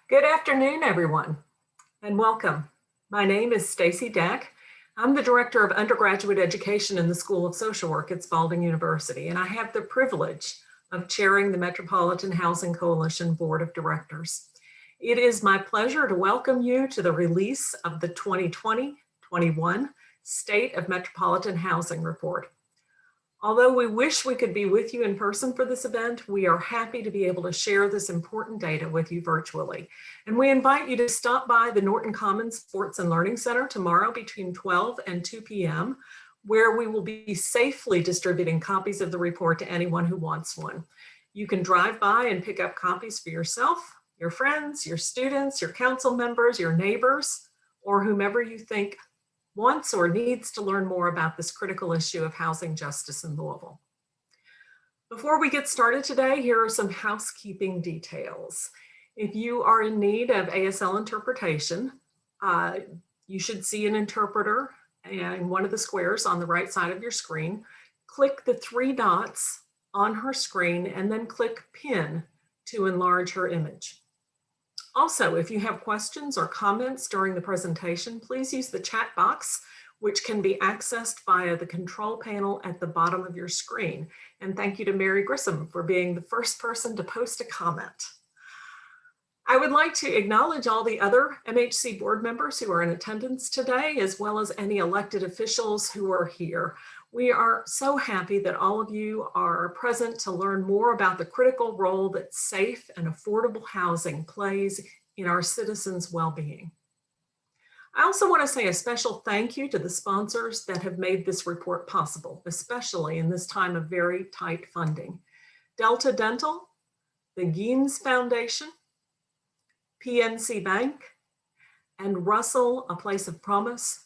Good afternoon, everyone, and welcome. My name is Stacy Deck. I'm the Director of Undergraduate Education in the School of Social Work at Spalding University, and I have the privilege of chairing the Metropolitan Housing Coalition Board of Directors. It is my pleasure to welcome you to the release of the 2020-21 State of Metropolitan Housing Report. Although we wish we could be with you in person for this event, we are happy to be able to share this important data with you virtually. And we invite you to stop by the Norton Commons Sports and Learning Center tomorrow between 12 and 2 p.m., where we will be safely distributing copies of the report to anyone who wants one. You can drive by and pick up copies for yourself, your friends, your students, your council members, your neighbors, or whomever you think wants or needs to learn more about this critical issue of housing justice in Louisville. Before we get started today, here are some housekeeping details. If you are in need of ASL interpretation, you should see an interpreter in one of the squares on the right side of your screen. Click the 3 dots on her screen and then click Pin to enlarge her image. Also, if you have questions or comments during the presentation, please use the chat box, which can be accessed via the control panel at the bottom of your screen. And thank you to Mary Grissom for being the first person to post a comment. I would like to acknowledge all the other MHC board members who are in attendance today, as well as any elected officials who are here. We are so happy that all of you are present to learn more about the critical role that safe and affordable housing plays in our citizens' well-being. I also want to say a special thank you to the sponsors that have made this report possible, especially in this time of very tight funding. Delta Dental, the Geens Foundation, PNC Bank, and Russell, A Place of Promise.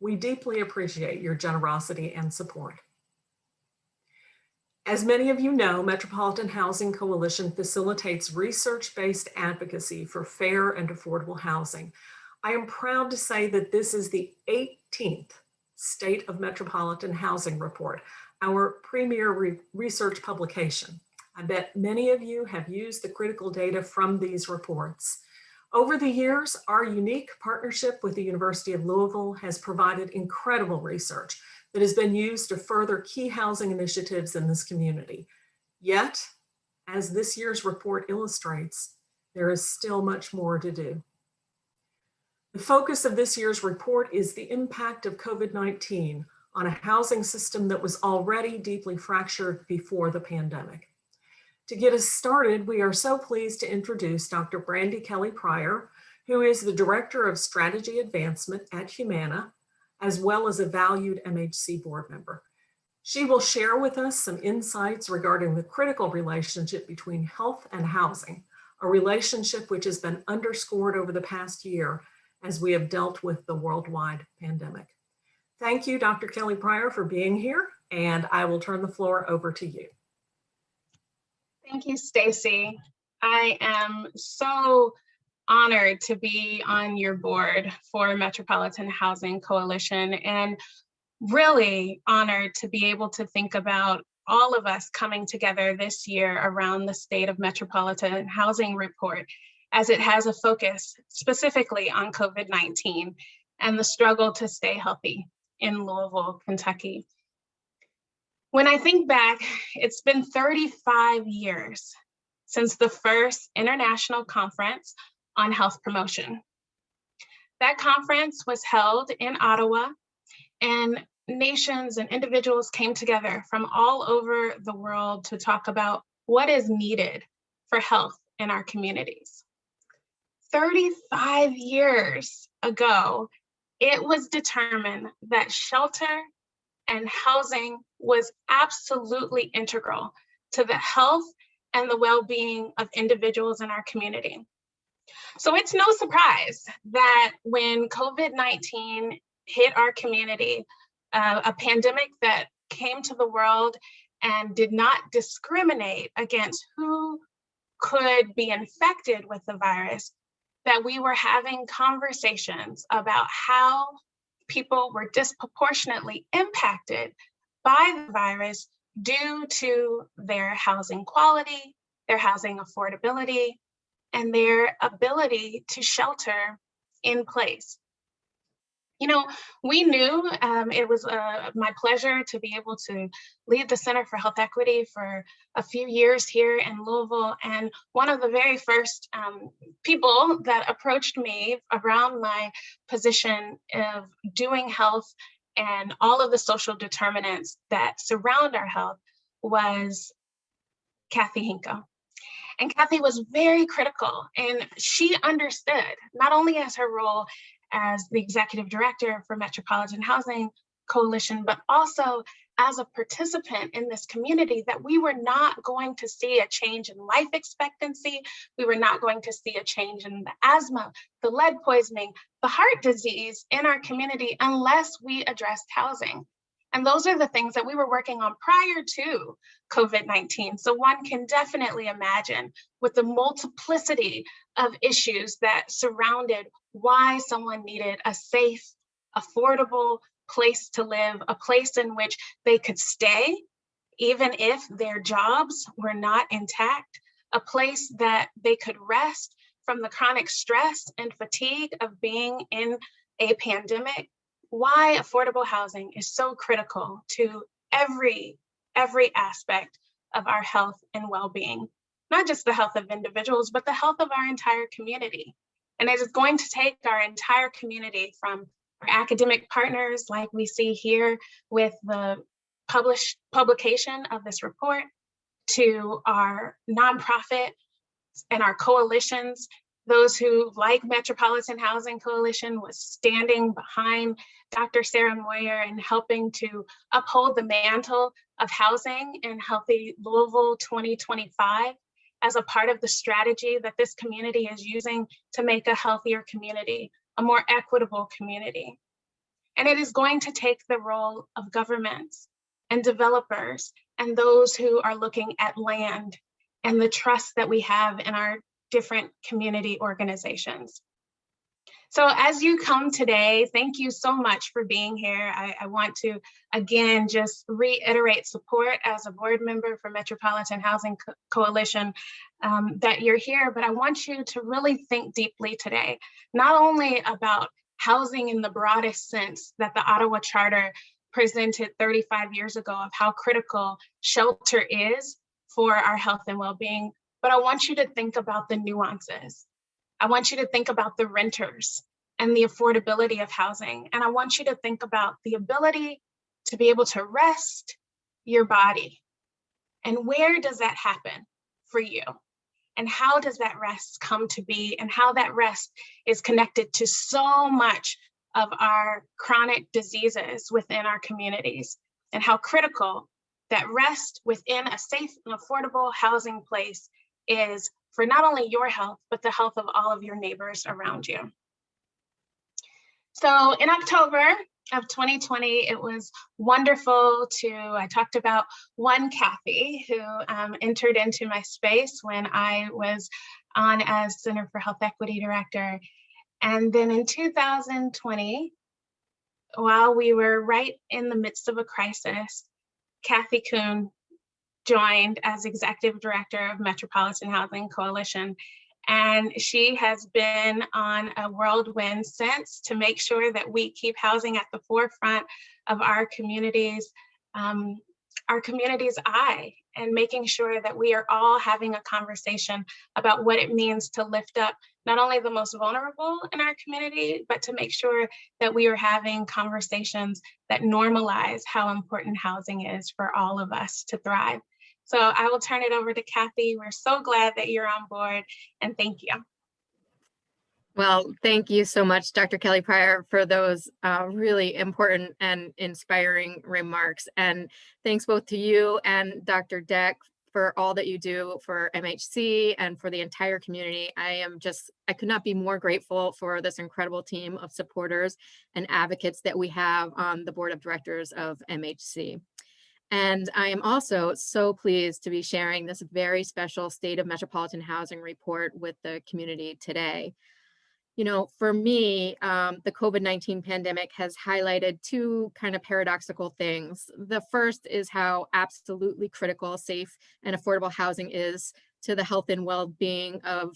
We deeply appreciate your generosity and support. As many of you know, Metropolitan Housing Coalition facilitates research-based advocacy for fair and affordable housing. I am proud to say that this is the 18th State of Metropolitan Housing Report, our premier research publication. I bet many of you have used the critical data from these reports. Over the years, our unique partnership with the University of Louisville has provided incredible research that has been used to further key housing initiatives in this community. Yet, as this year's report illustrates, there is still much more to do. The focus of this year's report is the impact of COVID-19 on a housing system that was already deeply fractured before the pandemic. To get us started, we are so pleased to introduce Dr. Brandy Kelly-Pryor, who is the Director of Strategy Advancement at Humana, as well as a valued MHC board member. She will share with us some insights regarding the critical relationship between health and housing, a relationship which has been underscored over the past year as we have dealt with the worldwide pandemic. Thank you, Dr. Kelly-Pryor, for being here, and I will turn the floor over to you. Thank you, Stacy. I am so honored to be on your board for Metropolitan Housing Coalition, and really honored to be able to think about all of us coming together this year around the State of Metropolitan Housing Report, as it has a focus specifically on COVID-19 and the struggle to stay healthy in Louisville, Kentucky. When I think back, it's been 35 years since the first International Conference on Health Promotion. That conference was held in Ottawa, and nations and individuals came together from all over the world to talk about what is needed for health in our communities. 35 years ago, it was determined that shelter and housing was absolutely integral to the health and the well-being of individuals in our community. So it's no surprise that when COVID-19 hit our community, a pandemic that came to the world and did not discriminate against who could be infected with the virus, that we were having conversations about how people were disproportionately impacted by the virus due to their housing quality, their housing affordability, and their ability to shelter in place. You know, we knew it was my pleasure to be able to lead the Center for Health Equity for a few years here in Louisville. And one of the very first people that approached me around my position of doing health and all of the social determinants that surround our health was Kathy Hinko. And Kathy was very critical, and she understood, not only as her role as the executive director for Metropolitan Housing Coalition, but also as a participant in this community, that we were not going to see a change in life expectancy. We were not going to see a change in the asthma, the lead poisoning, the heart disease in our community unless we addressed housing. And those are the things that we were working on prior to COVID-19. So one can definitely imagine with the multiplicity of issues that surrounded why someone needed a safe, affordable place to live, a place in which they could stay, even if their jobs were not intact, a place that they could rest from the chronic stress and fatigue of being in a pandemic. Why affordable housing is so critical to every aspect of our health and well-being, not just the health of individuals, but the health of our entire community. And it is going to take our entire community, from our academic partners, like we see here with the publication of this report, to our nonprofit and our coalitions, those who, like Metropolitan Housing Coalition, was standing behind Dr. Sarah Moyer and helping to uphold the mantle of housing in Healthy Louisville 2025 as a part of the strategy that this community is using to make a healthier community, a more equitable community. And it is going to take the role of governments and developers and those who are looking at land and the trust that we have in our different community organizations. So as you come today, thank you so much for being here. I want to, again, just reiterate support as a board member for Metropolitan Housing Coalition that you're here, but I want you to really think deeply today, not only about housing in the broadest sense that the Ottawa Charter presented 35 years ago of how critical shelter is for our health and well-being, but I want you to think about the nuances. I want you to think about the renters and the affordability of housing. And I want you to think about the ability to be able to rest your body. And where does that happen for you? And how does that rest come to be? And how that rest is connected to so much of our chronic diseases within our communities, and how critical that rest within a safe and affordable housing place is for not only your health, but the health of all of your neighbors around you. So in October of 2020, it was wonderful I talked about one Kathy who entered into my space when I was on as Center for Health Equity Director. And then in 2020, while we were right in the midst of a crisis, Kathy Kuhn joined as Executive Director of Metropolitan Housing Coalition. And she has been on a whirlwind since to make sure that we keep housing at the forefront of our community's eye, and making sure that we are all having a conversation about what it means to lift up not only the most vulnerable in our community, but to make sure that we are having conversations that normalize how important housing is for all of us to thrive. So I will turn it over to Kathy. We're so glad that you're on board, and thank you. Well, thank you so much, Dr. Kelly Pryor, for those really important and inspiring remarks. And thanks both to you and Dr. Deck for all that you do for MHC and for the entire community. I could not be more grateful for this incredible team of supporters and advocates that we have on the board of directors of MHC. And I am also so pleased to be sharing this very special State of Metropolitan Housing report with the community today. You know, for me, the COVID-19 pandemic has highlighted two kind of paradoxical things. The first is how absolutely critical safe and affordable housing is to the health and well-being of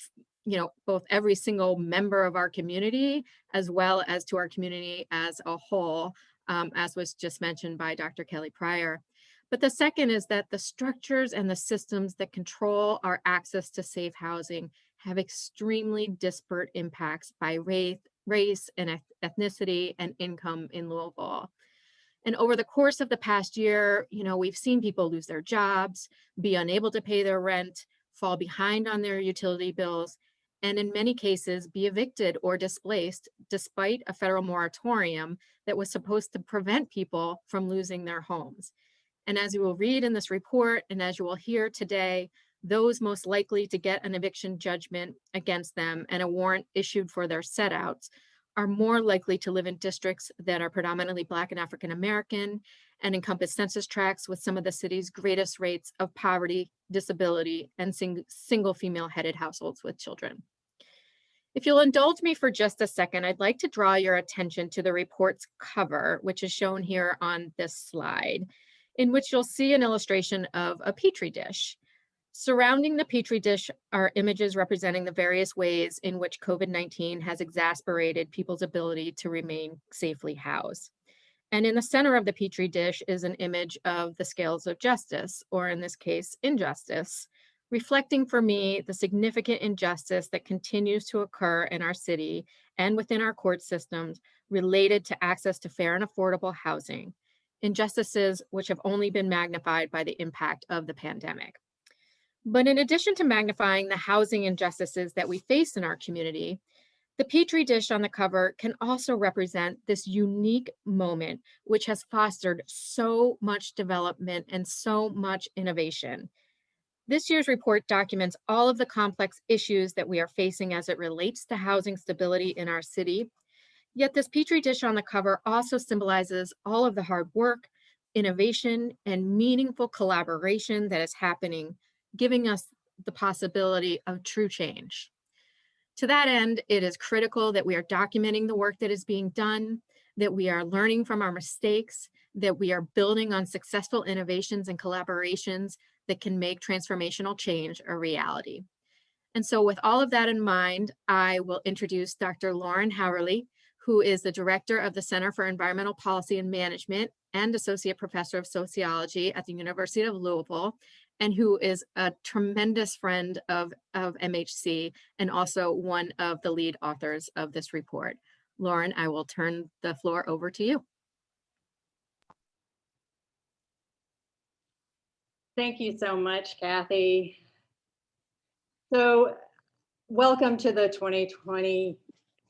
both every single member of our community, as well as to our community as a whole, as was just mentioned by Dr. Kelly Pryor. But the second is that the structures and the systems that control our access to safe housing have extremely disparate impacts by race and ethnicity and income in Louisville. And over the course of the past year, we've seen people lose their jobs, be unable to pay their rent, fall behind on their utility bills, and in many cases be evicted or displaced despite a federal moratorium that was supposed to prevent people from losing their homes. And as you will read in this report, and as you will hear today, those most likely to get an eviction judgment against them and a warrant issued for their setouts are more likely to live in districts that are predominantly Black and African American and encompass census tracts with some of the city's greatest rates of poverty, disability, and single female-headed households with children. If you'll indulge me for just a second, I'd like to draw your attention to the report's cover, which is shown here on this slide, in which you'll see an illustration of a Petri dish. Surrounding the Petri dish are images representing the various ways in which COVID-19 has exacerbated people's ability to remain safely housed. And in the center of the Petri dish is an image of the scales of justice, or in this case, injustice, reflecting for me the significant injustice that continues to occur in our city and within our court systems related to access to fair and affordable housing, injustices which have only been magnified by the impact of the pandemic. But in addition to magnifying the housing injustices that we face in our community, the Petri dish on the cover can also represent this unique moment, which has fostered so much development and so much innovation. This year's report documents all of the complex issues that we are facing as it relates to housing stability in our city. Yet this Petri dish on the cover also symbolizes all of the hard work, innovation, and meaningful collaboration that is happening, giving us the possibility of true change. To that end, it is critical that we are documenting the work that is being done, that we are learning from our mistakes, that we are building on successful innovations and collaborations that can make transformational change a reality. And so with all of that in mind, I will introduce Dr. Lauren Howerly, who is the director of the Center for Environmental Policy and Management and Associate Professor of Sociology at the University of Louisville, and who is a tremendous friend of MHC and also one of the lead authors of this report. Lauren, I will turn the floor over to you. Thank you so much, Kathy. So welcome to the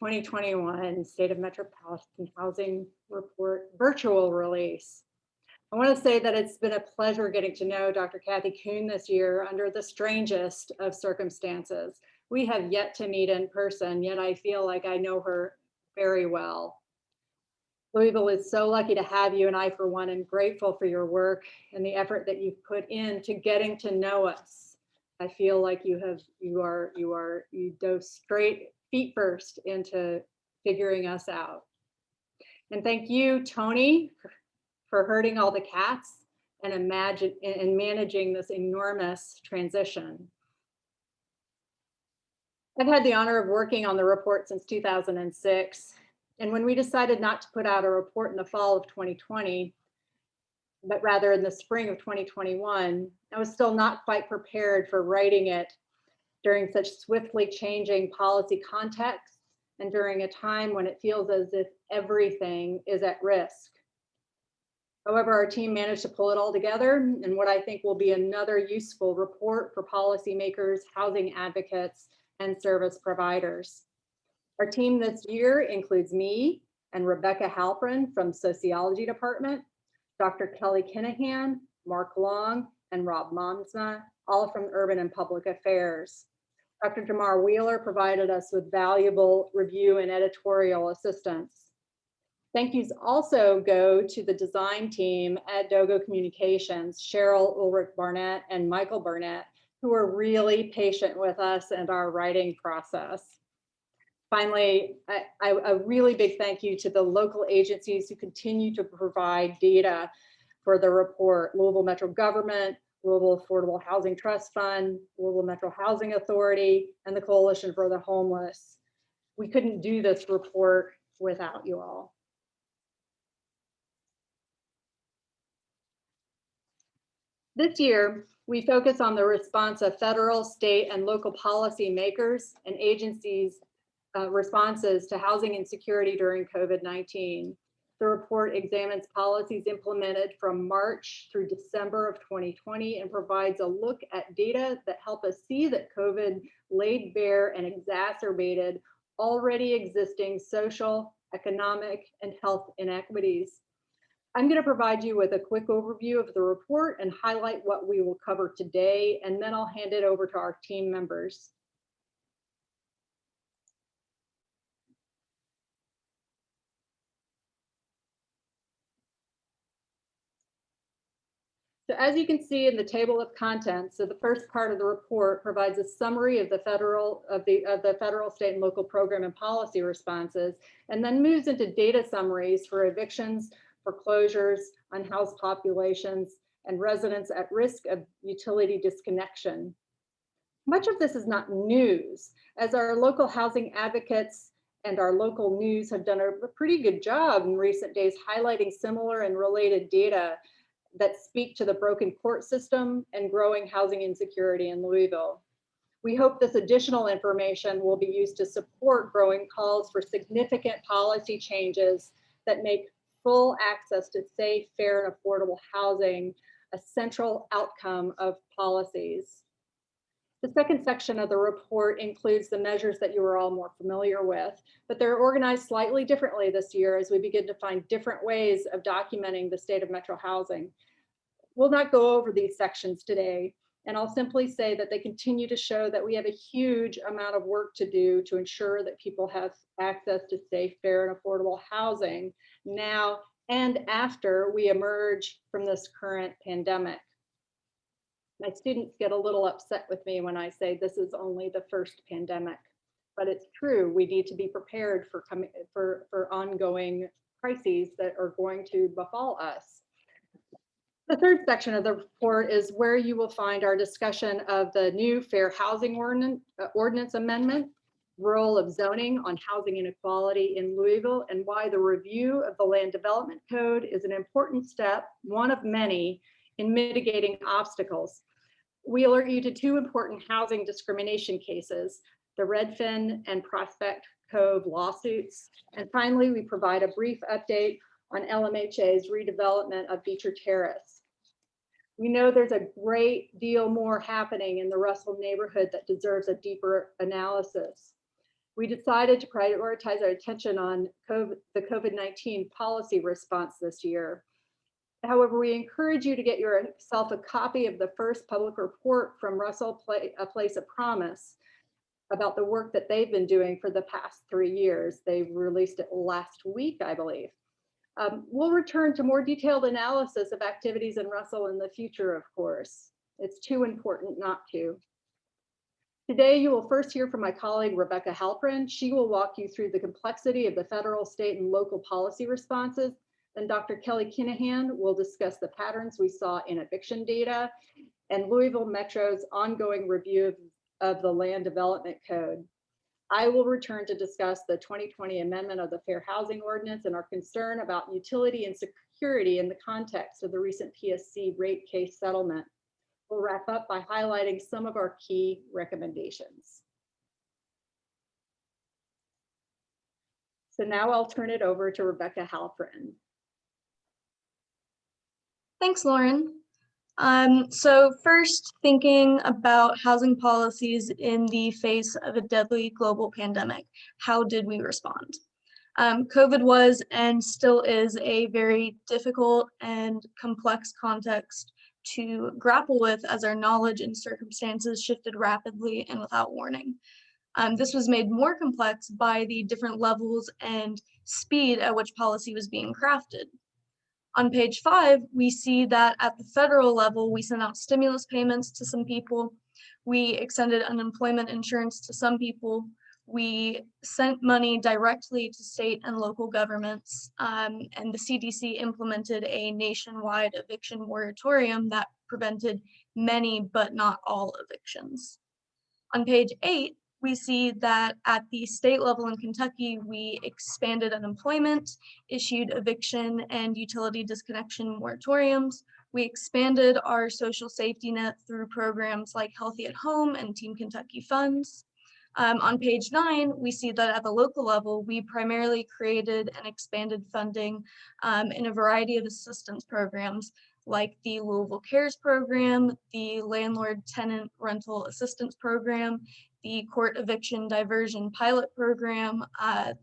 2020-2021 State of Metropolitan Housing Report virtual release. I want to say that it's been a pleasure getting to know Dr. Kathy Kuhn this year under the strangest of circumstances. We have yet to meet in person, yet I feel like I know her very well. Louisville is so lucky to have you, and I, for one, am grateful for your work and the effort that you've put into getting to know us. I feel like you dove straight feet first into figuring us out. And thank you, Tony, for herding all the cats and managing this enormous transition. I've had the honor of working on the report since 2006. And when we decided not to put out a report in the fall of 2020, but rather in the spring of 2021, I was still not quite prepared for writing it during such swiftly changing policy contexts and during a time when it feels as if everything is at risk. However, our team managed to pull it all together in what I think will be another useful report for policymakers, housing advocates, and service providers. Our team this year includes me and Rebecca Halprin from Sociology Department, Dr. Kelly Kinahan, Mark Long, and Rob Monsma, all from Urban and Public Affairs. Dr. Jamar Wheeler provided us with valuable review and editorial assistance. Thank yous also go to the design team at Dogo Communications, Cheryl Ulrich Barnett and Michael Barnett, who are really patient with us and our writing process. Finally, a really big thank you to the local agencies who continue to provide data for the report: Louisville Metro Government, Louisville Affordable Housing Trust Fund, Louisville Metro Housing Authority, and the Coalition for the Homeless. We couldn't do this report without you all. This year, we focus on the response of federal, state, and local policy makers and agencies' responses to housing insecurity during COVID-19. The report examines policies implemented from March through December of 2020 and provides a look at data that help us see that COVID laid bare and exacerbated already existing social, economic, and health inequities. I'm going to provide you with a quick overview of the report and highlight what we will cover today, and then I'll hand it over to our team members. So as you can see in the table of contents, so the first part of the report provides a summary of the federal, state, and local program and policy responses, and then moves into data summaries for evictions, foreclosures, unhoused populations, and residents at risk of utility disconnection. Much of this is not news, as our local housing advocates and our local news have done a pretty good job in recent days highlighting similar and related data that speak to the broken court system and growing housing insecurity in Louisville. We hope this additional information will be used to support growing calls for significant policy changes that make full access to safe, fair, and affordable housing a central outcome of policies. The second section of the report includes the measures that you are all more familiar with, but they're organized slightly differently this year as we begin to find different ways of documenting the state of metro housing. We'll not go over these sections today, and I'll simply say that they continue to show that we have a huge amount of work to do to ensure that people have access to safe, fair, and affordable housing now and after we emerge from this current pandemic. My students get a little upset with me when I say this is only the first pandemic, but it's true. We need to be prepared for ongoing crises that are going to befall us. The third section of the report is where you will find our discussion of the new Fair Housing Ordinance Amendment, role of zoning on housing inequality in Louisville, and why the review of the Land Development Code is an important step, one of many, in mitigating obstacles. We alert you to two important housing discrimination cases, the Redfin and Prospect Cove lawsuits. And finally, we provide a brief update on LMHA's redevelopment of Beecher Terrace. We know there's a great deal more happening in the Russell neighborhood that deserves a deeper analysis. We decided to prioritize our attention on the COVID-19 policy response this year. However, we encourage you to get yourself a copy of the first public report from Russell, A Place of Promise, about the work that they've been doing for the past 3 years. They released it last week, I believe. We'll return to more detailed analysis of activities in Russell in the future, of course. It's too important not to. Today, you will first hear from my colleague, Rebecca Halprin. She will walk you through the complexity of the federal, state, and local policy responses. Then Dr. Kelly Kinahan will discuss the patterns we saw in eviction data and Louisville Metro's ongoing review of the Land Development Code. I will return to discuss the 2020 amendment of the Fair Housing Ordinance and our concern about utility and security in the context of the recent PSC rate case settlement. We'll wrap up by highlighting some of our key recommendations. So now I'll turn it over to Rebecca Halprin. Thanks, Lauren. So first, thinking about housing policies in the face of a deadly global pandemic, how did we respond? COVID was and still is a very difficult and complex context to grapple with as our knowledge and circumstances shifted rapidly and without warning. This was made more complex by the different levels and speed at which policy was being crafted. On page 5, we see that at the federal level, we sent out stimulus payments to some people. We extended unemployment insurance to some people. We sent money directly to state and local governments, and the CDC implemented a nationwide eviction moratorium that prevented many but not all evictions. On page 8, we see that at the state level in Kentucky, we expanded unemployment, issued eviction and utility disconnection moratoriums. We expanded our social safety net through programs like Healthy at Home and Team Kentucky funds. On page 9, we see that at the local level, we primarily created and expanded funding in a variety of assistance programs like the Louisville Cares program, the Landlord Tenant Rental Assistance Program, the Court Eviction Diversion Pilot Program,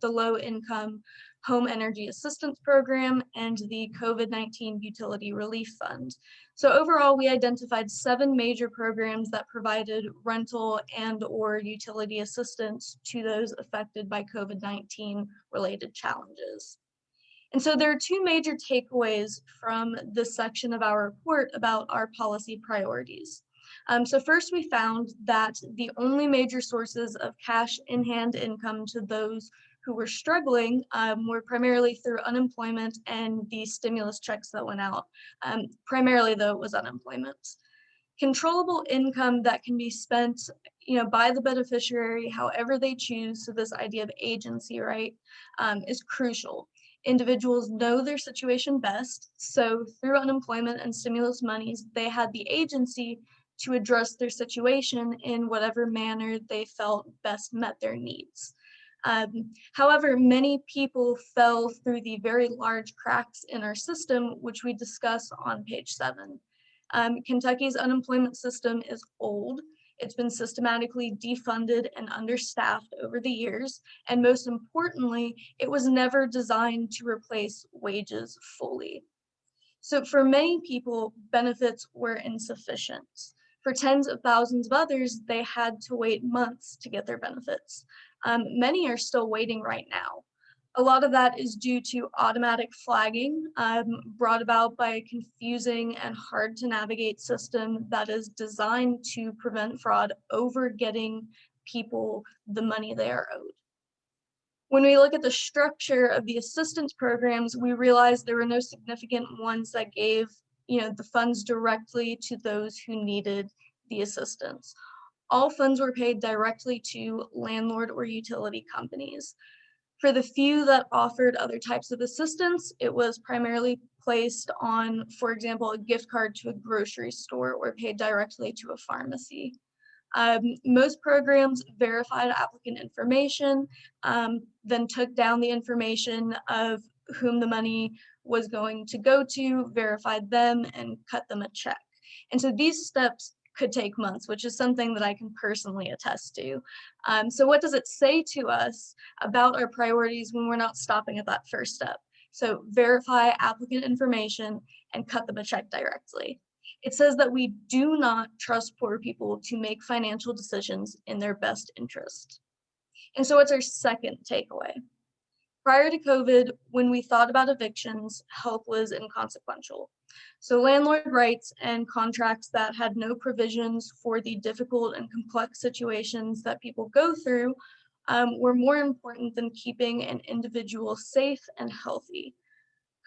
the Low Income Home Energy Assistance Program, and the COVID-19 Utility Relief Fund. So overall, we identified 7 major programs that provided rental and/or utility assistance to those affected by COVID-19 related challenges. And so there are 2 major takeaways from this section of our report about our policy priorities. So first, we found that the only major sources of cash in hand income to those who were struggling were primarily through unemployment and the stimulus checks that went out. Primarily, though, it was unemployment. Controllable income that can be spent, by the beneficiary however they choose. So this idea of agency, right, is crucial. Individuals know their situation best, so through unemployment and stimulus monies, they had the agency to address their situation in whatever manner they felt best met their needs. However, many people fell through the very large cracks in our system, which we discuss on page 7. Kentucky's unemployment system is old. It's been systematically defunded and understaffed over the years. And most importantly, it was never designed to replace wages fully. So for many people, benefits were insufficient. For tens of thousands of others, they had to wait months to get their benefits. Many are still waiting right now. A lot of that is due to automatic flagging brought about by a confusing and hard to navigate system that is designed to prevent fraud over getting people the money they are owed. When we look at the structure of the assistance programs, we realize there were no significant ones that gave the funds directly to those who needed the assistance. All funds were paid directly to landlord or utility companies. For the few that offered other types of assistance, it was primarily placed on, for example, a gift card to a grocery store or paid directly to a pharmacy. Most programs verified applicant information, then took down the information of whom the money was going to go to, verified them, and cut them a check. And so these steps could take months, which is something that I can personally attest to. So what does it say to us about our priorities when we're not stopping at that first step? So verify applicant information and cut them a check directly. It says that we do not trust poor people to make financial decisions in their best interest. And so what's our second takeaway? Prior to COVID, when we thought about evictions, help was inconsequential. So landlord rights and contracts that had no provisions for the difficult and complex situations that people go through were more important than keeping an individual safe and healthy.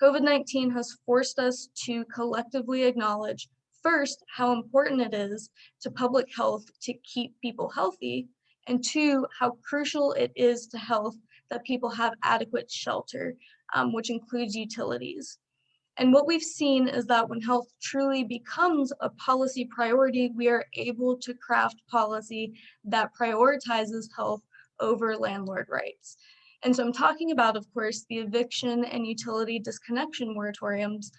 COVID-19 has forced us to collectively acknowledge, first, how important it is to public health to keep people healthy, and 2, how crucial it is to health that people have adequate shelter, which includes utilities. And what we've seen is that when health truly becomes a policy priority, we are able to craft policy that prioritizes health over landlord rights. And so I'm talking about, of course, the eviction and utility disconnection moratoriums,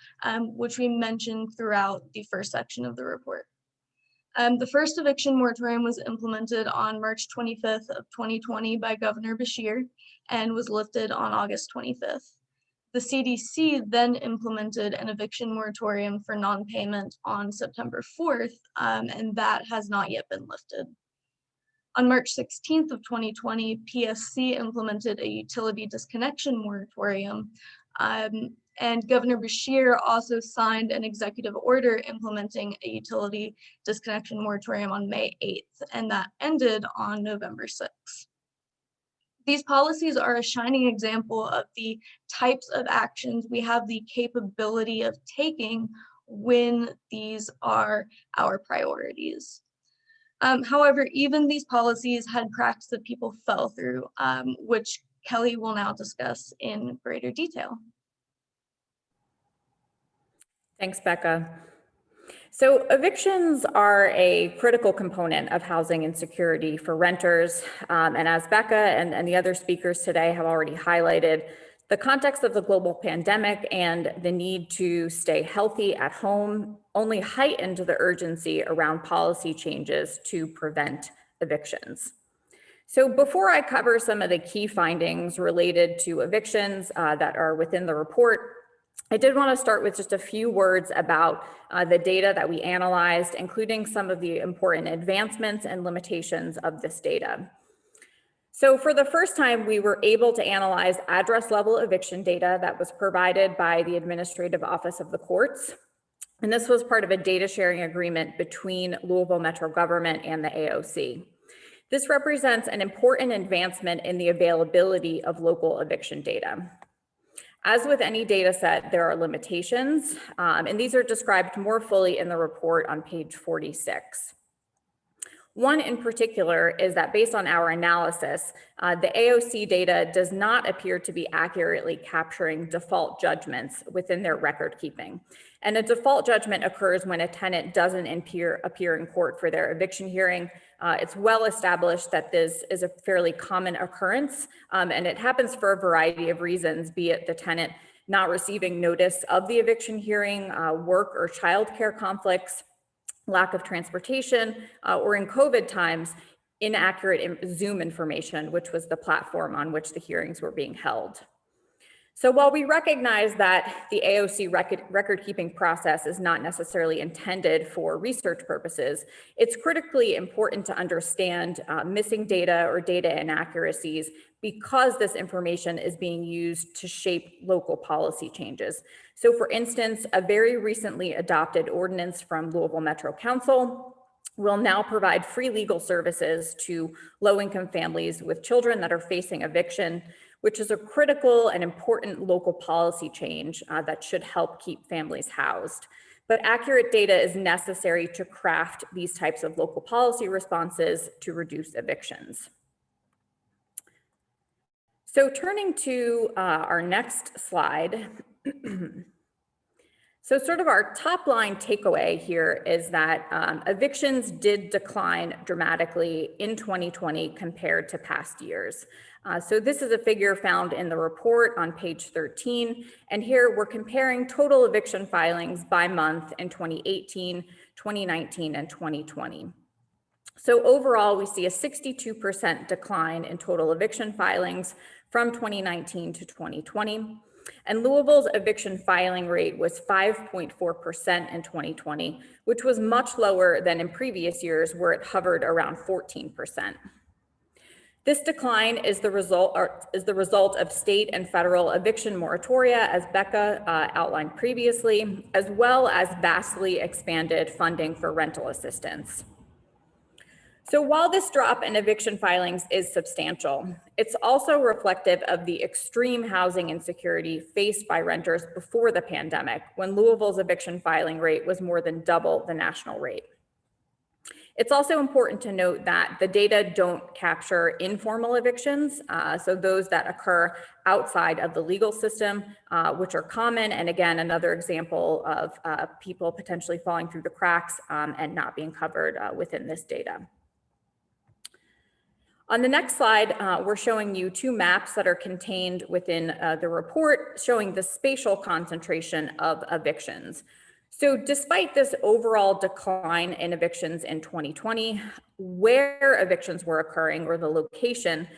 which we mentioned throughout the first section of the report. The first eviction moratorium was implemented on March 25th of 2020 by Governor Beshear and was lifted on August 25th. The CDC then implemented an eviction moratorium for non-payment on September 4th, and that has not yet been lifted. On March 16th of 2020, PSC implemented a utility disconnection moratorium, and Governor Beshear also signed an executive order implementing a utility disconnection moratorium on May 8th, and that ended on November 6th. These policies are a shining example of the types of actions we have the capability of taking when these are our priorities. However, even these policies had cracks that people fell through, which Kelly will now discuss in greater detail. Thanks, Becca. So evictions are a critical component of housing insecurity for renters. And as Becca and the other speakers today have already highlighted, the context of the global pandemic and the need to stay healthy at home only heightened the urgency around policy changes to prevent evictions. So before I cover some of the key findings related to evictions that are within the report, I did want to start with just a few words about the data that we analyzed, including some of the important advancements and limitations of this data. So for the first time, we were able to analyze address level eviction data that was provided by the Administrative Office of the Courts. And this was part of a data sharing agreement between Louisville Metro government and the AOC. This represents an important advancement in the availability of local eviction data. As with any data set, there are limitations, and these are described more fully in the report on page 46. One in particular is that based on our analysis, the AOC data does not appear to be accurately capturing default judgments within their record keeping. And a default judgment occurs when a tenant doesn't appear in court for their eviction hearing. It's well established that this is a fairly common occurrence, and it happens for a variety of reasons, be it the tenant not receiving notice of the eviction hearing, work or childcare conflicts, lack of transportation, or in COVID times, inaccurate Zoom information, which was the platform on which the hearings were being held. So while we recognize that the AOC record-keeping process is not necessarily intended for research purposes, it's critically important to understand missing data or data inaccuracies because this information is being used to shape local policy changes. So for instance, a very recently adopted ordinance from Louisville Metro Council will now provide free legal services to low-income families with children that are facing eviction, which is a critical and important local policy change that should help keep families housed. But accurate data is necessary to craft these types of local policy responses to reduce evictions. So turning to our next slide. So sort of our top line takeaway here is that evictions did decline dramatically in 2020 compared to past years. So this is a figure found in the report on page 13. And here we're comparing total eviction filings by month in 2018, 2019, and 2020. So overall, we see a 62% decline in total eviction filings from 2019 to 2020. And Louisville's eviction filing rate was 5.4% in 2020, which was much lower than in previous years where it hovered around 14%. This decline is the result of state and federal eviction moratoria, as Becca outlined previously, as well as vastly expanded funding for rental assistance. So while this drop in eviction filings is substantial, it's also reflective of the extreme housing insecurity faced by renters before the pandemic, when Louisville's eviction filing rate was more than double the national rate. It's also important to note that the data don't capture informal evictions, so those that occur outside of the legal system, which are common, and again, another example of people potentially falling through the cracks and not being covered within this data. On the next slide, we're showing you two maps that are contained within the report showing the spatial concentration of evictions. So despite this overall decline in evictions in 2020, where evictions were occurring or the location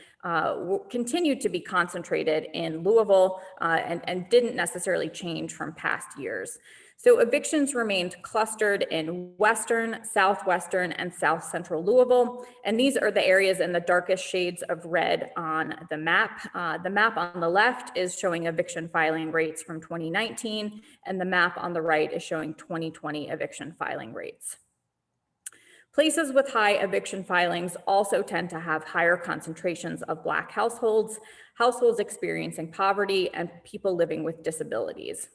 continued to be concentrated in Louisville and didn't necessarily change from past years. So evictions remained clustered in Western, Southwestern, and South Central Louisville. And these are the areas in the darkest shades of red on the map. The map on the left is showing eviction filing rates from 2019, and the map on the right is showing 2020 eviction filing rates. Places with high eviction filings also tend to have higher concentrations of Black households, households experiencing poverty, and people living with disabilities.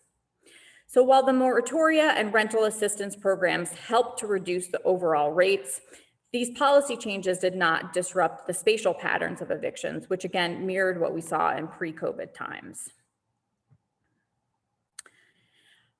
So while the moratoria and rental assistance programs helped to reduce the overall rates, these policy changes did not disrupt the spatial patterns of evictions, which again mirrored what we saw in pre-COVID times.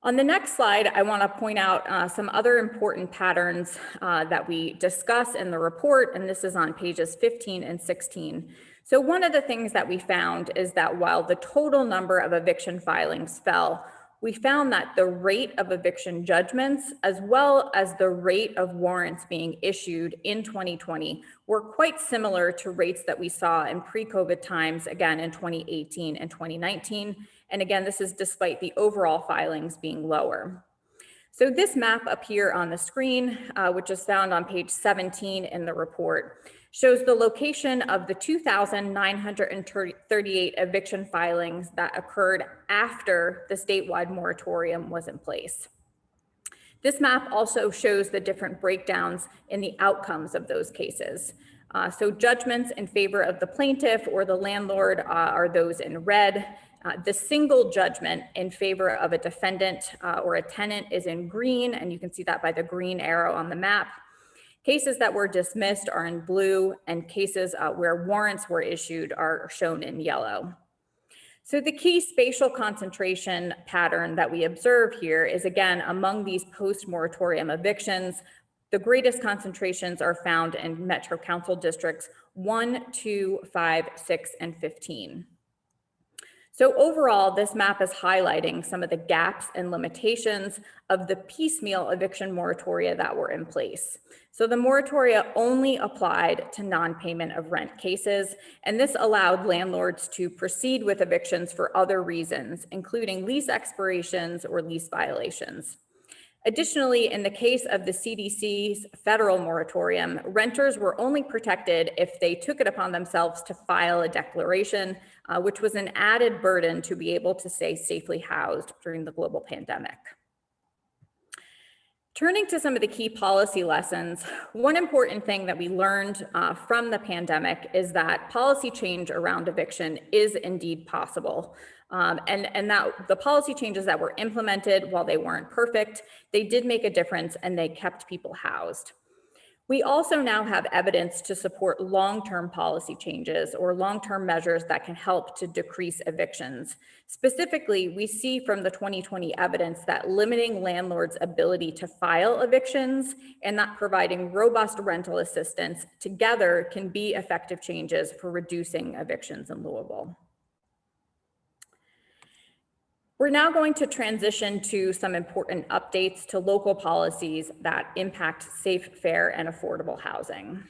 On the next slide, I want to point out some other important patterns that we discuss in the report, and this is on pages 15 and 16. So one of the things that we found is that while the total number of eviction filings fell, we found that the rate of eviction judgments, as well as the rate of warrants being issued in 2020, were quite similar to rates that we saw in pre-COVID times, again in 2018 and 2019. And again, this is despite the overall filings being lower. So this map up here on the screen, which is found on page 17 in the report, shows the location of the 2,938 eviction filings that occurred after the statewide moratorium was in place. This map also shows the different breakdowns in the outcomes of those cases. So judgments in favor of the plaintiff or the landlord are those in red. The single judgment in favor of a defendant or a tenant is in green, and you can see that by the green arrow on the map. Cases that were dismissed are in blue, and cases where warrants were issued are shown in yellow. So the key spatial concentration pattern that we observe here is, again, among these post-moratorium evictions, the greatest concentrations are found in Metro Council districts 1, 2, 5, 6, and 15. So overall, this map is highlighting some of the gaps and limitations of the piecemeal eviction moratoria that were in place. So the moratoria only applied to non-payment of rent cases, and this allowed landlords to proceed with evictions for other reasons, including lease expirations or lease violations. Additionally, in the case of the CDC's federal moratorium, renters were only protected if they took it upon themselves to file a declaration, which was an added burden to be able to stay safely housed during the global pandemic. Turning to some of the key policy lessons, one important thing that we learned from the pandemic is that policy change around eviction is indeed possible. And that the policy changes that were implemented, while they weren't perfect, they did make a difference and they kept people housed. We also now have evidence to support long-term policy changes or long-term measures that can help to decrease evictions. Specifically, we see from the 2020 evidence that limiting landlords' ability to file evictions and not providing robust rental assistance together can be effective changes for reducing evictions in Louisville. We're now going to transition to some important updates to local policies that impact safe, fair, and affordable housing.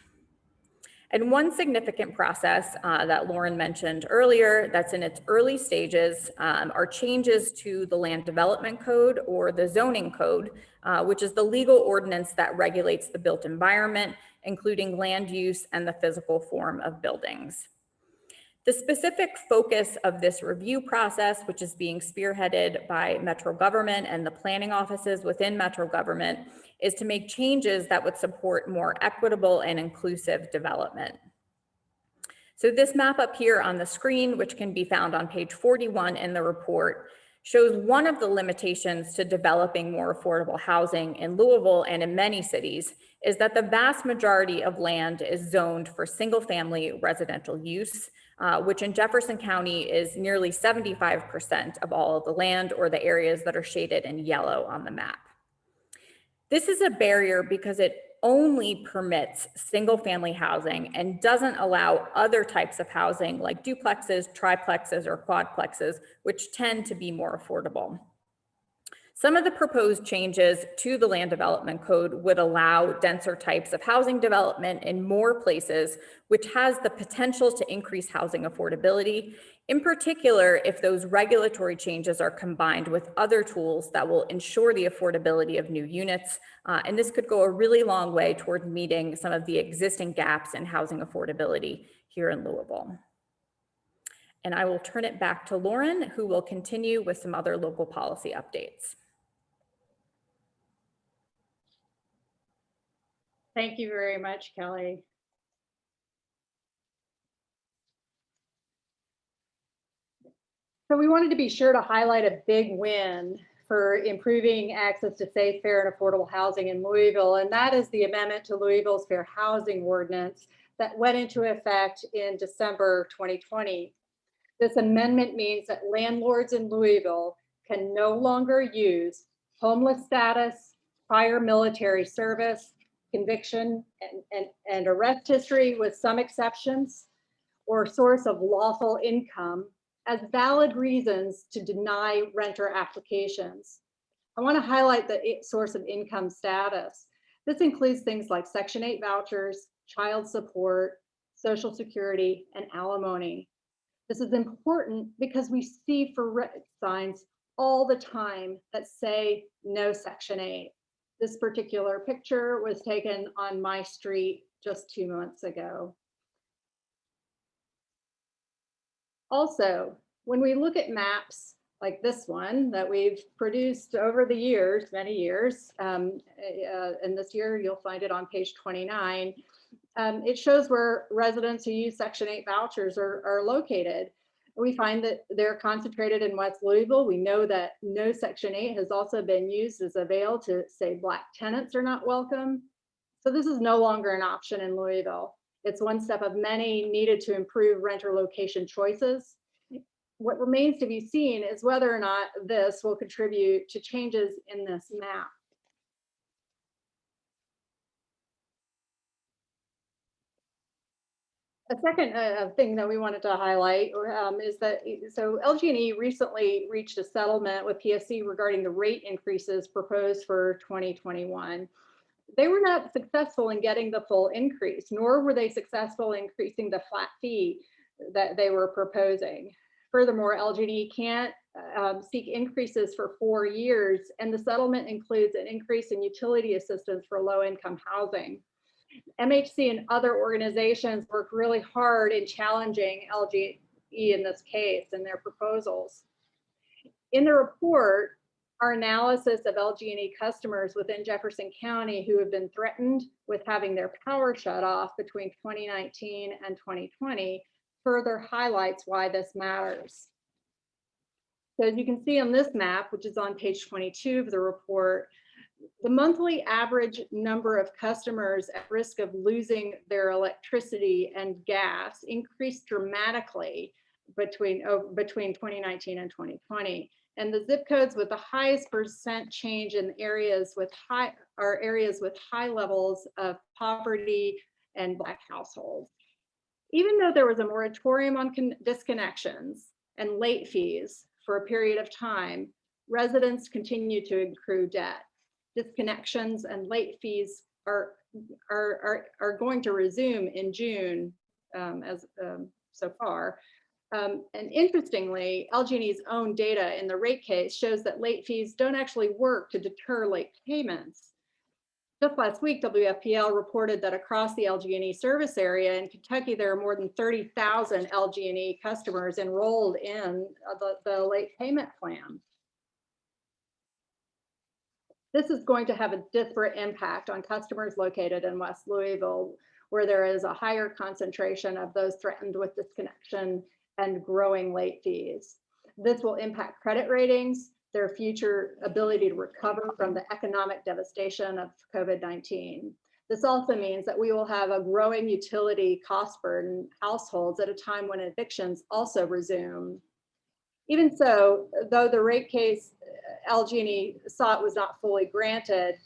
And one significant process that Lauren mentioned earlier that's in its early stages are changes to the Land Development Code or the Zoning Code, which is the legal ordinance that regulates the built environment, including land use and the physical form of buildings. The specific focus of this review process, which is being spearheaded by Metro government and the planning offices within Metro government, is to make changes that would support more equitable and inclusive development. So this map up here on the screen, which can be found on page 41 in the report, shows one of the limitations to developing more affordable housing in Louisville and in many cities is that the vast majority of land is zoned for single-family residential use, which in Jefferson County is nearly 75% of all of the land or the areas that are shaded in yellow on the map. This is a barrier because it only permits single-family housing and doesn't allow other types of housing like duplexes, triplexes, or quadplexes, which tend to be more affordable. Some of the proposed changes to the Land Development Code would allow denser types of housing development in more places, which has the potential to increase housing affordability, in particular if those regulatory changes are combined with other tools that will ensure the affordability of new units. And this could go a really long way toward meeting some of the existing gaps in housing affordability here in Louisville. And I will turn it back to Lauren, who will continue with some other local policy updates. Thank you very much, Kelly. So we wanted to be sure to highlight a big win for improving access to safe, fair, and affordable housing in Louisville, and that is the amendment to Louisville's Fair Housing Ordinance that went into effect in December 2020. This amendment means that landlords in Louisville can no longer use homeless status, prior military service, conviction, and arrest history with some exceptions, or source of lawful income as valid reasons to deny renter applications. I want to highlight the source of income status. This includes things like Section 8 vouchers, child support, Social Security, and alimony. This is important because we see for rent signs all the time that say no Section 8. This particular picture was taken on my street just 2 months ago. Also, when we look at maps like this one that we've produced over the years, many years, and this year you'll find it on page 29, it shows where residents who use Section 8 vouchers are located. We find that they're concentrated in West Louisville. We know that no Section 8 has also been used as a veil to say Black tenants are not welcome. So this is no longer an option in Louisville. It's one step of many needed to improve renter location choices. What remains to be seen is whether or not this will contribute to changes in this map. A second thing that we wanted to highlight is that so LG&E recently reached a settlement with PSC regarding the rate increases proposed for 2021. They were not successful in getting the full increase, nor were they successful in increasing the flat fee that they were proposing. Furthermore, LG&E can't seek increases for 4 years, and the settlement includes an increase in utility assistance for low-income housing. MHC and other organizations worked really hard in challenging LG&E in this case and their proposals. In the report, our analysis of LG&E customers within Jefferson County who have been threatened with having their power shut off between 2019 and 2020 further highlights why this matters. So as you can see on this map, which is on page 22 of the report, the monthly average number of customers at risk of losing their electricity and gas increased dramatically between 2019 and 2020. And the zip codes with the highest percent change in areas with high levels of poverty and Black households. Even though there was a moratorium on disconnections and late fees for a period of time, residents continue to accrue debt. Disconnections and late fees are going to resume in June so far. And interestingly, LG&E's own data in the rate case shows that late fees don't actually work to deter late payments. Just last week, WFPL reported that across the LG&E service area in Kentucky, there are more than 30,000 LG&E customers enrolled in the late payment plan. This is going to have a disparate impact on customers located in West Louisville, where there is a higher concentration of those threatened with disconnection and growing late fees. This will impact credit ratings, their future ability to recover from the economic devastation of COVID-19. This also means that we will have a growing utility cost burden households at a time when evictions also resume. Even so, though the rate case LG&E sought was not fully granted,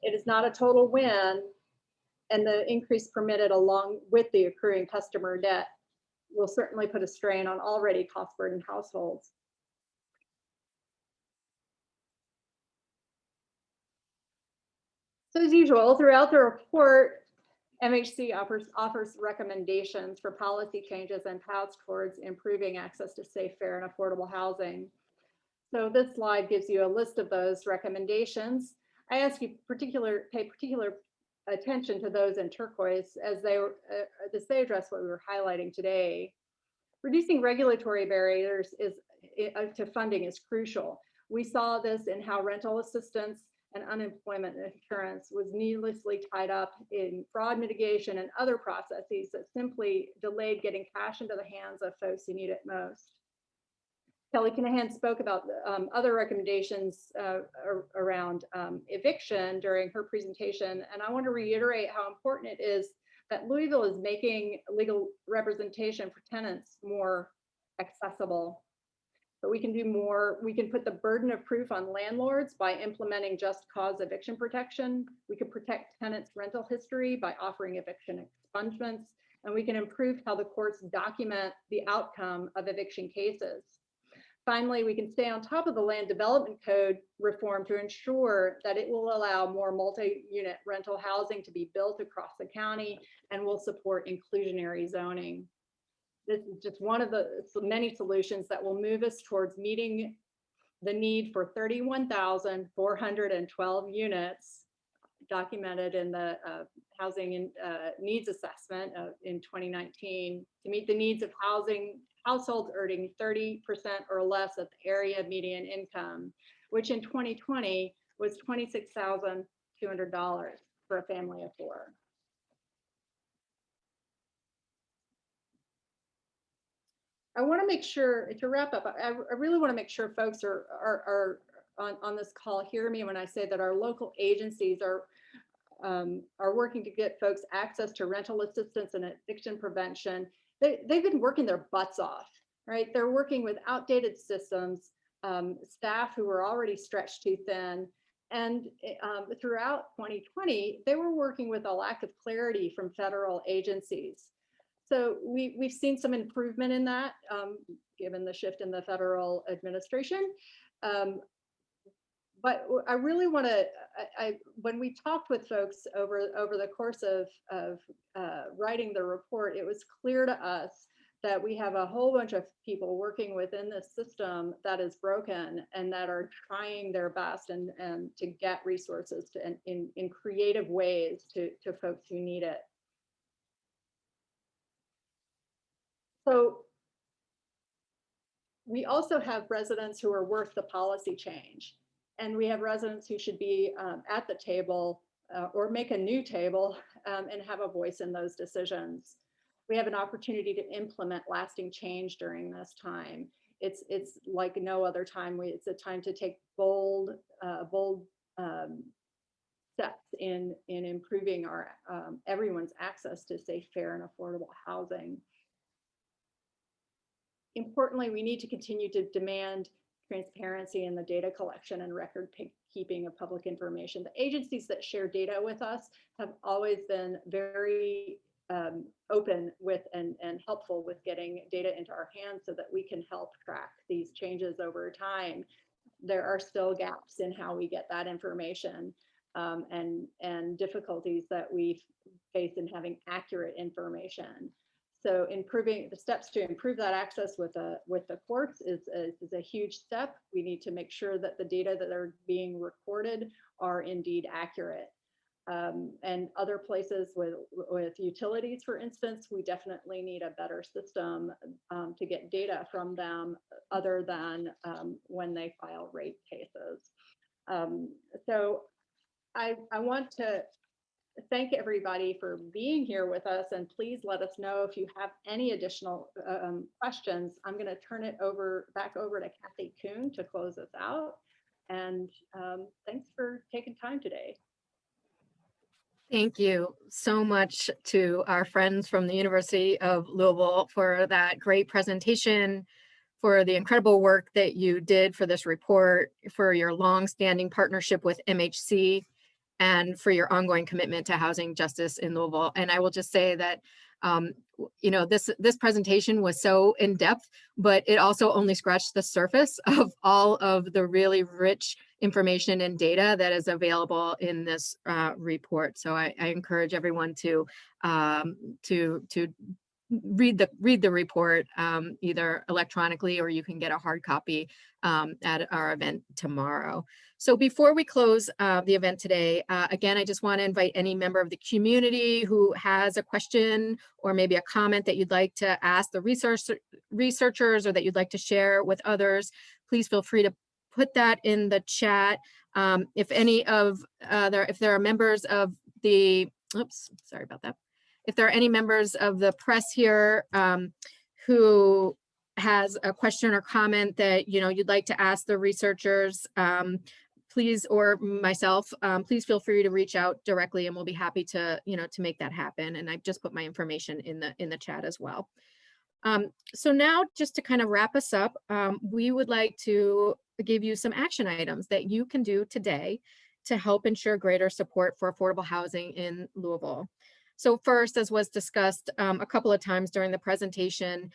it is not a total win, and the increase permitted along with the accruing customer debt will certainly put a strain on already cost-burdened households. So as usual, throughout the report, MHC offers recommendations for policy changes and paths towards improving access to safe, fair, and affordable housing. So this slide gives you a list of those recommendations. I ask you pay particular attention to those in turquoise as they address what we were highlighting today. Reducing regulatory barriers to funding is crucial. We saw this in how rental assistance and unemployment insurance was needlessly tied up in fraud mitigation and other processes that simply delayed getting cash into the hands of folks who need it most. Kelly Kinahan spoke about other recommendations around eviction during her presentation, and I want to reiterate how important it is that Louisville is making legal representation for tenants more accessible. But we can do more. We can put the burden of proof on landlords by implementing just cause eviction protection. We can protect tenants' rental history by offering eviction expungements, and we can improve how the courts document the outcome of eviction cases. Finally, we can stay on top of the land development code reform to ensure that it will allow more multi-unit rental housing to be built across the county and will support inclusionary zoning. This is just one of the many solutions that will move us towards meeting the need for 31,412 units documented in the housing needs assessment in 2019 to meet the needs of households earning 30% or less of the area median income, which in 2020 was $26,200 for a family of 4. I want to make sure, to wrap up, I really want to make sure folks are on this call hear me when I say that our local agencies are working to get folks access to rental assistance and eviction prevention. They've been working their butts off, right? They're working with outdated systems, staff who are already stretched too thin. And throughout 2020, they were working with a lack of clarity from federal agencies. So we've seen some improvement in that, given the shift in the federal administration. But I really want to, when we talked with folks over the course of writing the report, it was clear to us that we have a whole bunch of people working within this system that is broken and that are trying their best and to get resources in creative ways to folks who need it. So we also have residents who are worth the policy change. And we have residents who should be at the table or make a new table and have a voice in those decisions. We have an opportunity to implement lasting change during this time. It's like no other time. It's a time to take bold steps in improving our everyone's access to safe, fair, and affordable housing. Importantly, we need to continue to demand transparency in the data collection and record keeping of public information. The agencies that share data with us have always been very open with and helpful with getting data into our hands so that we can help track these changes over time. There are still gaps in how we get that information and difficulties that we face in having accurate information. So improving the steps to improve that access with the courts is a huge step. We need to make sure that the data that are being recorded are indeed accurate. And other places with utilities, for instance, we definitely need a better system to get data from them other than when they file rate cases. So I want to thank everybody for being here with us, and please let us know if you have any additional questions. I'm going to turn it back over to Kathy Kuhn to close us out. And thanks for taking time today. Thank you so much to our friends from the University of Louisville for that great presentation, for the incredible work that you did for this report, for your long-standing partnership with MHC, and for your ongoing commitment to housing justice in Louisville. And I will just say that, you know, this presentation was so in-depth, but it also only scratched the surface of all of the really rich information and data that is available in this report. So I encourage everyone to read the report either electronically, or you can get a hard copy at our event tomorrow. So before we close the event today, again, I just want to invite any member of the community who has a question or maybe a comment that you'd like to ask the researchers or that you'd like to share with others. Please feel free to put that in the chat. If there are members of the, oops, sorry about that. If there are any members of the press here who has a question or comment that you'd like to ask the researchers, please, or myself, please feel free to reach out directly, and we'll be happy to to make that happen. And I've just put my information in the chat as well. So now, just to kind of wrap us up, we would like to give you some action items that you can do today to help ensure greater support for affordable housing in Louisville. So first, as was discussed a couple of times during the presentation,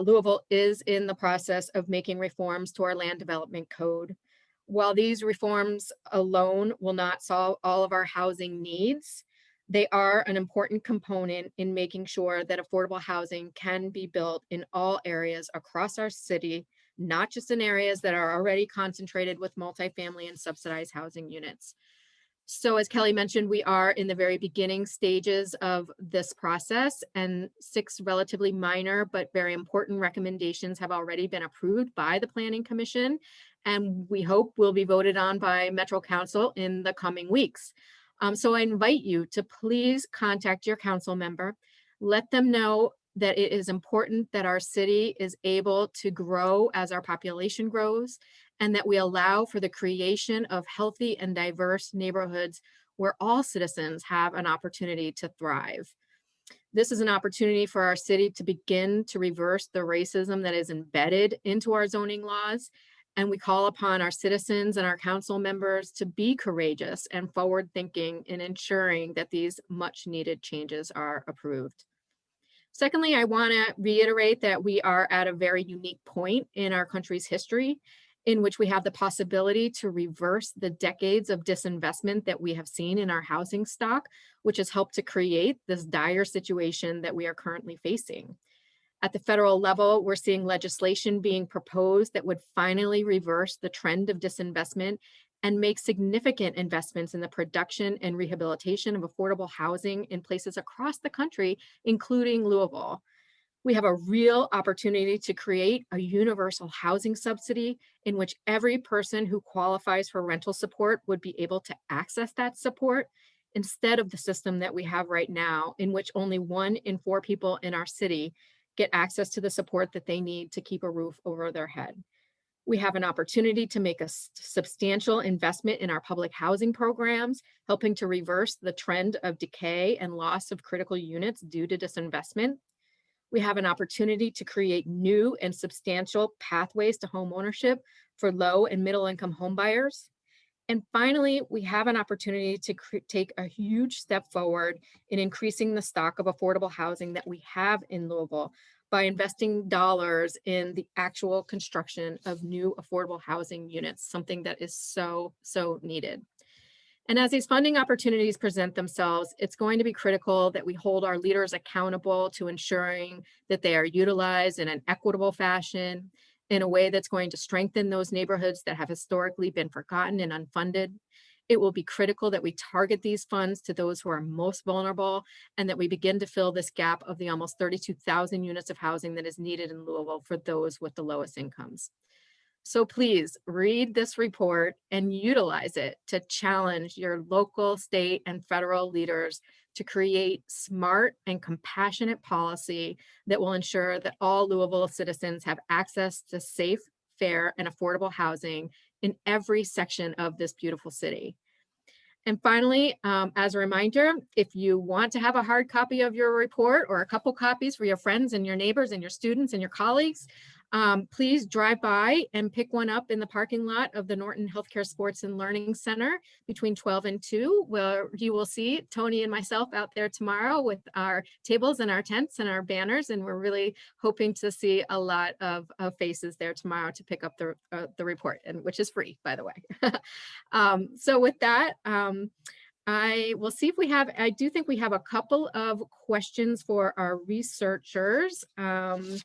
Louisville is in the process of making reforms to our land development code. While these reforms alone will not solve all of our housing needs, they are an important component in making sure that affordable housing can be built in all areas across our city, not just in areas that are already concentrated with multifamily and subsidized housing units. So as Kelly mentioned, we are in the very beginning stages of this process, and 6 relatively minor but very important recommendations have already been approved by the Planning Commission, and we hope will be voted on by Metro Council in the coming weeks. So I invite you to please contact your council member, let them know that it is important that our city is able to grow as our population grows, and that we allow for the creation of healthy and diverse neighborhoods where all citizens have an opportunity to thrive. This is an opportunity for our city to begin to reverse the racism that is embedded into our zoning laws. And we call upon our citizens and our council members to be courageous and forward-thinking in ensuring that these much needed changes are approved. Secondly, I want to reiterate that we are at a very unique point in our country's history in which we have the possibility to reverse the decades of disinvestment that we have seen in our housing stock, which has helped to create this dire situation that we are currently facing. At the federal level, we're seeing legislation being proposed that would finally reverse the trend of disinvestment and make significant investments in the production and rehabilitation of affordable housing in places across the country, including Louisville. We have a real opportunity to create a universal housing subsidy in which every person who qualifies for rental support would be able to access that support, instead of the system that we have right now, in which only 1 in 4 people in our city get access to the support that they need to keep a roof over their head. We have an opportunity to make a substantial investment in our public housing programs, helping to reverse the trend of decay and loss of critical units due to disinvestment. We have an opportunity to create new and substantial pathways to home ownership for low and middle income homebuyers. And finally, we have an opportunity to take a huge step forward in increasing the stock of affordable housing that we have in Louisville by investing dollars in the actual construction of new affordable housing units, something that is so needed. And as these funding opportunities present themselves, it's going to be critical that we hold our leaders accountable to ensuring that they are utilized in an equitable fashion, in a way that's going to strengthen those neighborhoods that have historically been forgotten and unfunded. It will be critical that we target these funds to those who are most vulnerable, and that we begin to fill this gap of the almost 32,000 units of housing that is needed in Louisville for those with the lowest incomes. So please read this report and utilize it to challenge your local, state, and federal leaders to create smart and compassionate policy that will ensure that all Louisville citizens have access to safe, fair, and affordable housing in every section of this beautiful city. And finally, as a reminder, if you want to have a hard copy of your report or a couple copies for your friends and your neighbors and your students and your colleagues, please drive by and pick one up in the parking lot of the Norton Healthcare Sports and Learning Center between 12 and 2, where you will see Tony and myself out there tomorrow with our tables and our tents and our banners. And we're really hoping to see a lot of faces there tomorrow to pick up the report, and which is free, by the way. So with that, I will see if we have, I do think we have a couple of questions for our researchers. One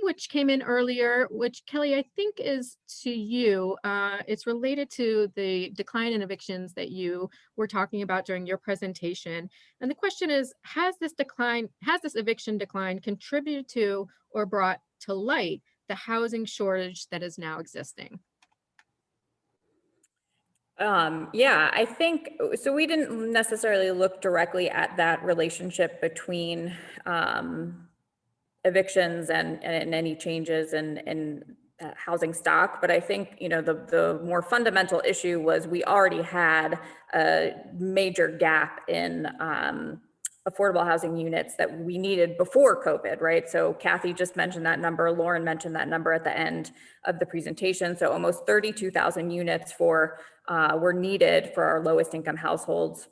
which came in earlier, which Kelly, I think is to you. It's related to the decline in evictions that you were talking about during your presentation. And the question is, has this eviction decline contributed to or brought to light the housing shortage that is now existing? Yeah, I think, so we didn't necessarily look directly at that relationship between evictions and any changes in housing stock. But I think, you know, the more fundamental issue was we already had a major gap in affordable housing units that we needed before COVID, right? So Kathy just mentioned that number, Lauren mentioned that number at the end of the presentation. So almost 32,000 units were needed for our lowest income households.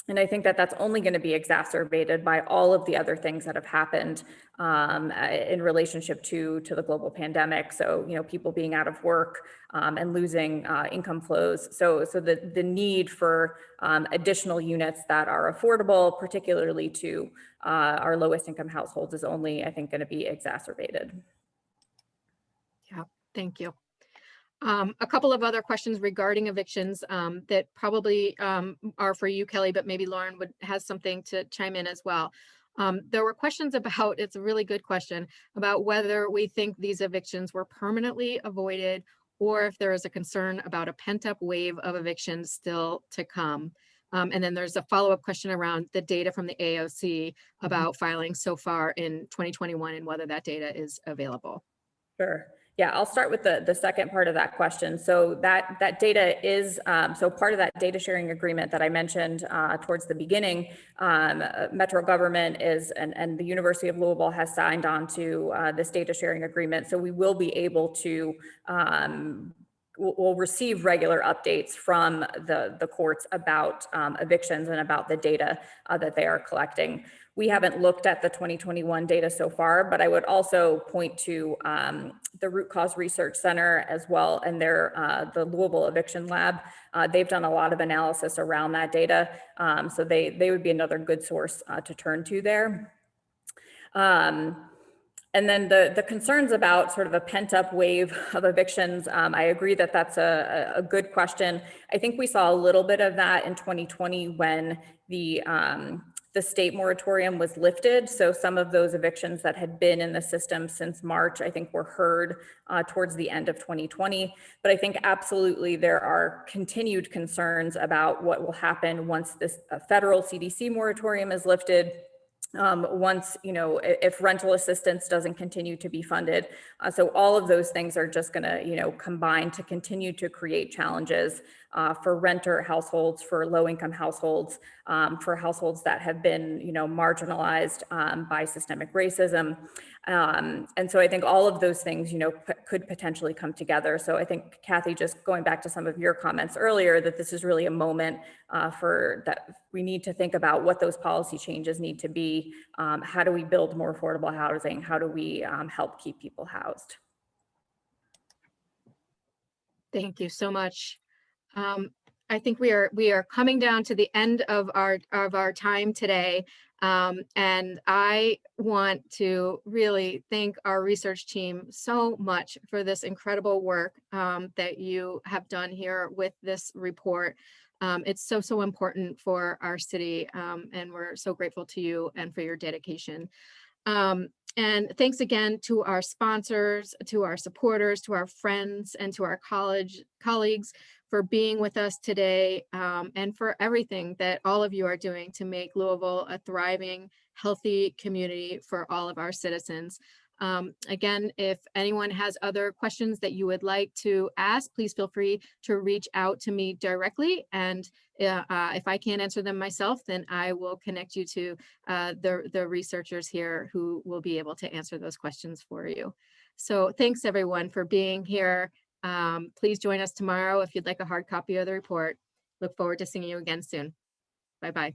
And I think that that's only going to be exacerbated by all of the other things that have happened in relationship to the global pandemic. So, you know, people being out of work and losing income flows. So the need for additional units that are affordable, particularly to our lowest income households, is only, I think, going to be exacerbated. Yeah, thank you. A couple of other questions regarding evictions that probably are for you, Kelly, but maybe Lauren has something to chime in as well. There were questions about, it's a really good question, about whether we think these evictions were permanently avoided or if there is a concern about a pent-up wave of evictions still to come. And then there's a follow-up question around the data from the AOC about filings so far in 2021 and whether that data is available. Sure. Yeah, I'll start with the second part of that question. So that data is, so part of that data sharing agreement that I mentioned towards the beginning, Metro government is, and the University of Louisville has signed on to this data sharing agreement. So we will be able to, we'll receive regular updates from the courts about evictions and about the data that they are collecting. We haven't looked at the 2021 data so far, but I would also point to the Root Cause Research Center as well, and their the Louisville Eviction Lab. They've done a lot of analysis around that data, so they would be another good source to turn to there. And then the concerns about sort of a pent-up wave of evictions, I agree that that's a good question. I think we saw a little bit of that in 2020 when the state moratorium was lifted. So some of those evictions that had been in the system since March, I think were heard towards the end of 2020. But I think absolutely there are continued concerns about what will happen once this federal CDC moratorium is lifted. Once, you know, if rental assistance doesn't continue to be funded. So all of those things are just going to, you know, combine to continue to create challenges for renter households, for low income households, for households that have been, you know, marginalized by systemic racism. And so I think all of those things, you know, could potentially come together. So I think, Kathy, just going back to some of your comments earlier, that this is really a moment for that we need to think about what those policy changes need to be. How do we build more affordable housing? How do we help keep people housed? Thank you so much. I think we are coming down to the end of our time today. And I want to really thank our research team so much for this incredible work that you have done here with this report. It's so important for our city, and we're so grateful to you and for your dedication. And thanks again to our sponsors, to our supporters, to our friends, and to our colleagues for being with us today, and for everything that all of you are doing to make Louisville a thriving, healthy community for all of our citizens. Again, if anyone has other questions that you would like to ask, please feel free to reach out to me directly. And if I can't answer them myself, then I will connect you to the researchers here who will be able to answer those questions for you. So thanks everyone for being here. Please join us tomorrow if you'd like a hard copy of the report. Look forward to seeing you again soon. Bye-bye.